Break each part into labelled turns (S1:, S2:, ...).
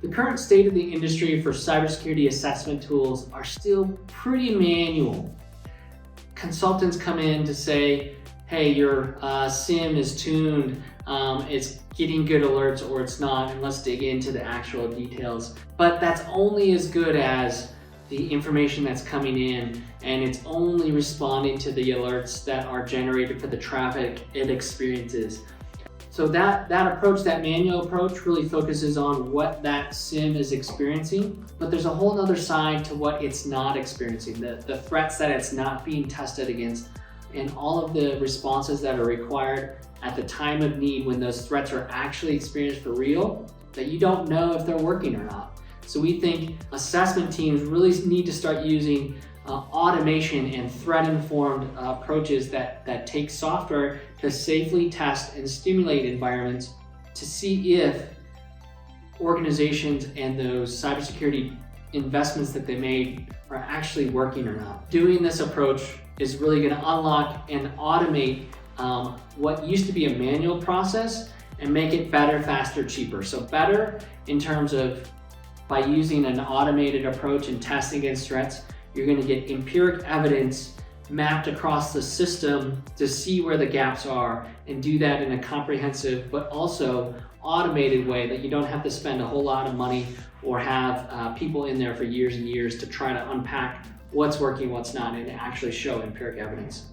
S1: The current state of the industry for cybersecurity assessment tools are still pretty manual. Consultants come in to say, hey, your SIM is tuned, it's getting good alerts or it's not, and let's dig into the actual details. But that's only as good as the information that's coming in, and it's only responding to the alerts that are generated for the traffic it experiences. So that approach, that manual approach, really focuses on what that SIM is experiencing, but there's a whole other side to what it's not experiencing, the threats that it's not being tested against, and all of the responses that are required at the time of need when those threats are actually experienced for real, that you don't know if they're working or not. So we think assessment teams really need to start using automation and threat-informed approaches that take software to safely test and stimulate environments to see if organizations and those cybersecurity investments that they made are actually working or not. Doing this approach is really going to unlock and automate what used to be a manual process and make it better, faster, cheaper. So better in terms of by using an automated approach and testing against threats, you're going to get empiric evidence mapped across the system to see where the gaps are and do that in a comprehensive but also automated way that you don't have to spend a whole lot of money or have people in there for years and years to try to unpack what's working, what's not, and actually show empiric evidence.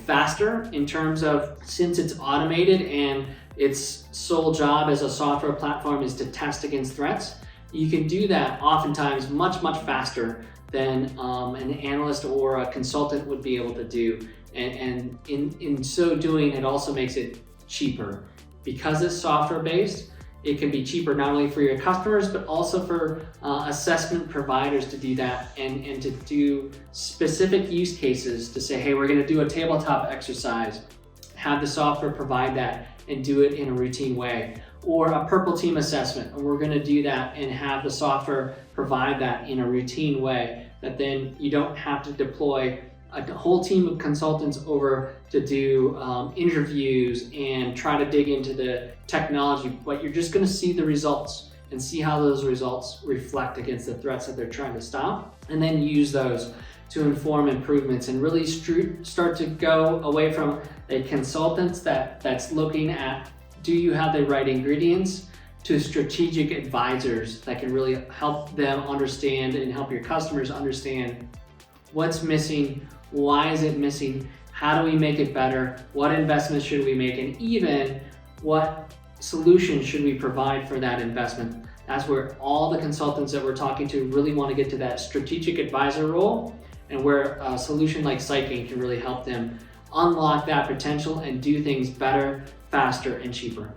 S1: Faster in terms of, since it's automated and its sole job as a software platform is to test against threats, you can do that oftentimes much faster than an analyst or a consultant would be able to do. And in so doing, it also makes it cheaper. Because it's software-based, it can be cheaper not only for your customers, but also for assessment providers to do that and to do specific use cases to say, hey, we're gonna do a tabletop exercise, have the software provide that and do it in a routine way. Or a purple team assessment, and we're gonna do that and have the software provide that in a routine way, that then you don't have to deploy a whole team of consultants over to do interviews and try to dig into the technology, but you're just gonna see the results and see how those results reflect against the threats that they're trying to stop, and then use those to inform improvements and really start to go away from a consultant that's looking at, do you have the right ingredients, to strategic advisors that can really help them understand and help your customers understand what's missing, why is it missing, how do we make it better, what investments should we make, and even what solutions should we provide for that investment. That's where all the consultants that we're talking to really want to get to that strategic advisor role, and where a solution like Cycling can really help them unlock that potential and do things better, faster, and cheaper.